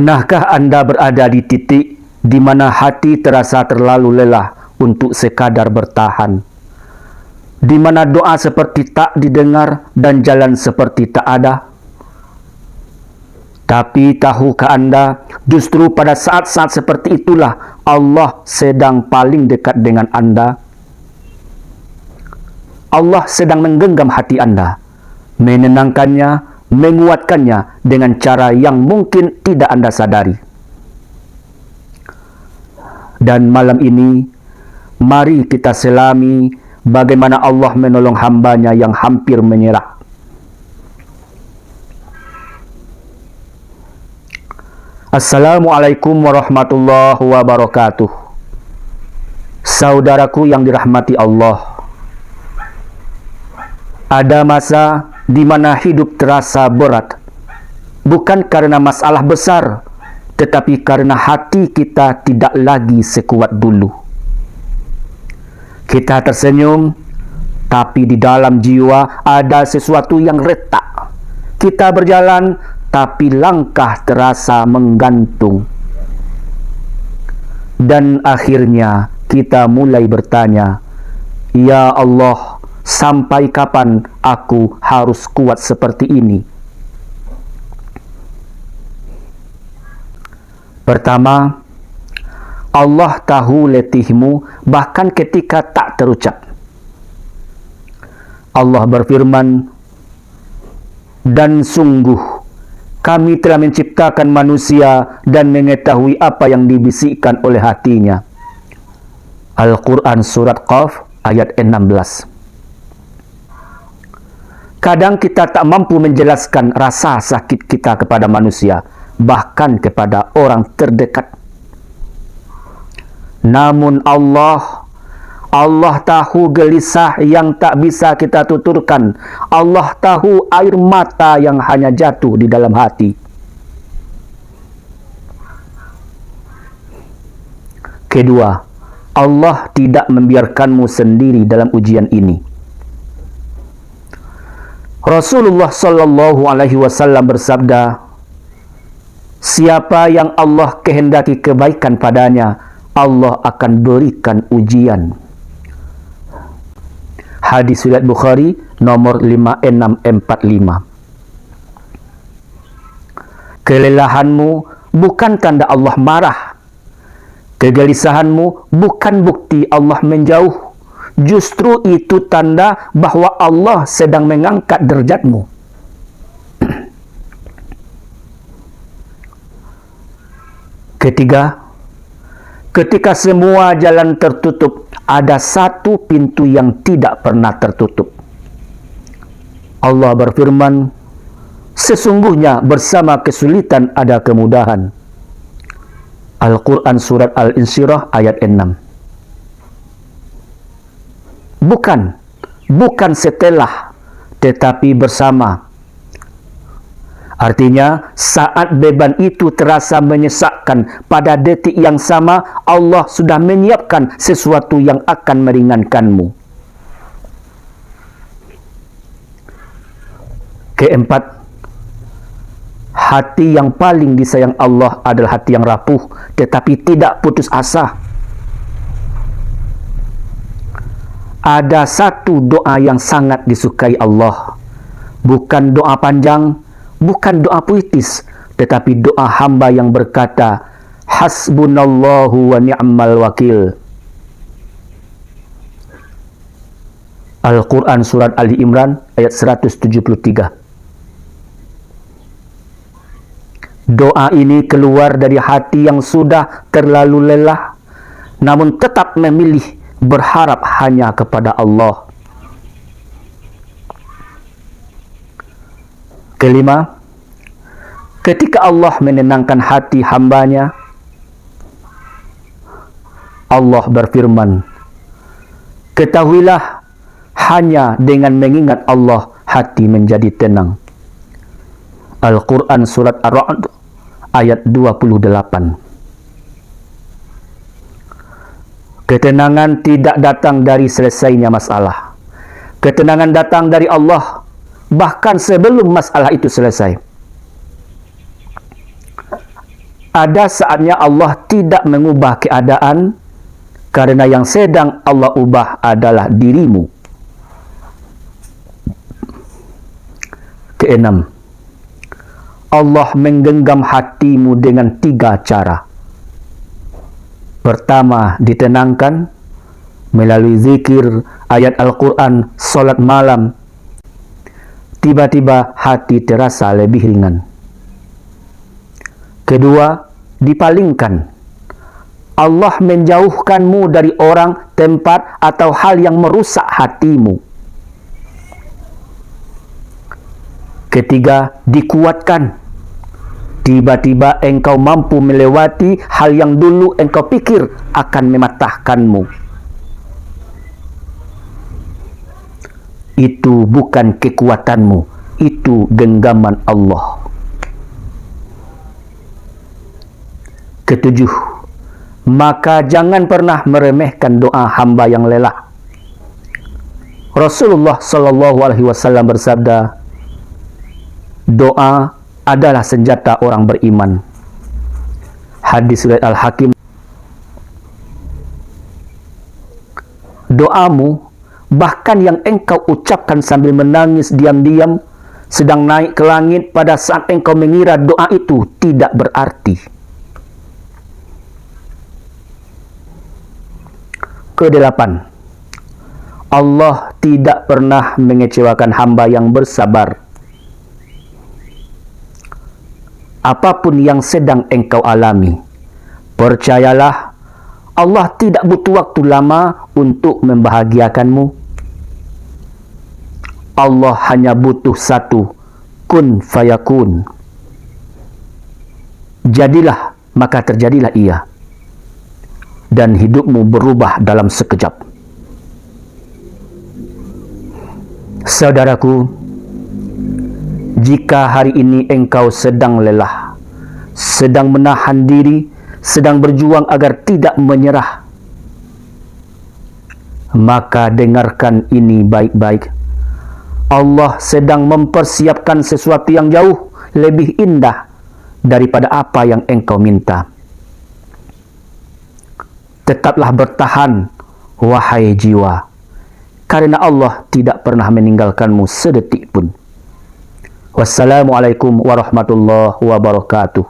Pernahkah Anda berada di titik di mana hati terasa terlalu lelah untuk sekadar bertahan? Di mana doa seperti tak didengar dan jalan seperti tak ada? Tapi tahukah Anda, justru pada saat-saat seperti itulah Allah sedang paling dekat dengan Anda. Allah sedang menggenggam hati Anda, menenangkannya, menguatkannya dengan cara yang mungkin tidak Anda sadari. Dan malam ini, mari kita selami bagaimana Allah menolong hambanya yang hampir menyerah. Assalamualaikum warahmatullahi wabarakatuh. Saudaraku yang dirahmati Allah, ada masa di mana hidup terasa berat, bukan karena masalah besar, tetapi karena hati kita tidak lagi sekuat dulu. Kita tersenyum, tapi di dalam jiwa ada sesuatu yang retak. Kita berjalan, tapi langkah terasa menggantung. Dan akhirnya kita mulai bertanya, "Ya Allah, sampai kapan aku harus kuat seperti ini?" Pertama, Allah tahu letihmu bahkan ketika tak terucap. Allah berfirman, "Dan sungguh kami telah menciptakan manusia dan mengetahui apa yang dibisikkan oleh hatinya." Al-Quran Surat Qaf ayat 16. Kadang kita tak mampu menjelaskan rasa sakit kita kepada manusia, bahkan kepada orang terdekat. Namun Allah tahu gelisah yang tak bisa kita tuturkan. Allah tahu air mata yang hanya jatuh di dalam hati. Kedua, Allah tidak membiarkanmu sendiri dalam ujian ini. Rasulullah Shallallahu Alaihi Wasallam bersabda, "Siapa yang Allah kehendaki kebaikan padanya, Allah akan berikan ujian." Hadis riwayat Bukhari nomor 5645. Kelelahanmu bukan tanda Allah marah. Kegelisahanmu bukan bukti Allah menjauh. Justru itu tanda bahwa Allah sedang mengangkat derajatmu. Ketiga, ketika semua jalan tertutup, ada satu pintu yang tidak pernah tertutup. Allah berfirman, "Sesungguhnya bersama kesulitan ada kemudahan." Al-Quran Surat Al-Insyirah ayat 6. Bukan setelah, tetapi bersama. Artinya, saat beban itu terasa menyesakkan, pada detik yang sama Allah sudah menyiapkan sesuatu yang akan meringankanmu. Keempat, hati yang paling disayang Allah adalah hati yang rapuh tetapi tidak putus asa. Ada satu doa yang sangat disukai Allah. Bukan doa panjang, bukan doa puitis, tetapi doa hamba yang berkata, "Hasbunallahu wa ni'mal wakil." Al-Quran Surat Ali Imran ayat 173. Doa ini keluar dari hati yang sudah terlalu lelah, namun tetap memilih berharap hanya kepada Allah. Kelima, ketika Allah menenangkan hati hambanya, Allah berfirman, "Ketahuilah, hanya dengan mengingat Allah hati menjadi tenang." Al-Quran Surat Ar-Ra'd ayat 28. Ketenangan tidak datang dari selesainya masalah. Ketenangan datang dari Allah, bahkan sebelum masalah itu selesai. Ada saatnya Allah tidak mengubah keadaan, karena yang sedang Allah ubah adalah dirimu. Keenam, Allah menggenggam hatimu dengan 3 cara. Pertama, ditenangkan melalui zikir, ayat Al-Quran, solat malam. Tiba-tiba hati terasa lebih ringan. Kedua, dipalingkan. Allah menjauhkanmu dari orang, tempat, atau hal yang merusak hatimu. Ketiga, dikuatkan. Tiba-tiba engkau mampu melewati hal yang dulu engkau pikir akan mematahkanmu. Itu bukan kekuatanmu, itu genggaman Allah. Ketujuh, maka jangan pernah meremehkan doa hamba yang lelah. Rasulullah SAW bersabda, doa adalah senjata orang beriman. Hadis riwayat Al-Hakim. Doamu, bahkan yang engkau ucapkan sambil menangis diam-diam, sedang naik ke langit pada saat engkau mengira doa itu tidak berarti. Kedelapan, Allah tidak pernah mengecewakan hamba yang bersabar. Apapun yang sedang engkau alami, percayalah, Allah tidak butuh waktu lama untuk membahagiakanmu. Allah hanya butuh satu, kun fayakun. Jadilah, maka terjadilah ia. Dan hidupmu berubah dalam sekejap. Saudaraku, jika hari ini engkau sedang lelah, sedang menahan diri, sedang berjuang agar tidak menyerah, maka dengarkan ini baik-baik. Allah sedang mempersiapkan sesuatu yang jauh lebih indah daripada apa yang engkau minta. Tetaplah bertahan, wahai jiwa, karena Allah tidak pernah meninggalkanmu sedetik pun. Wassalamualaikum warahmatullahi wabarakatuh.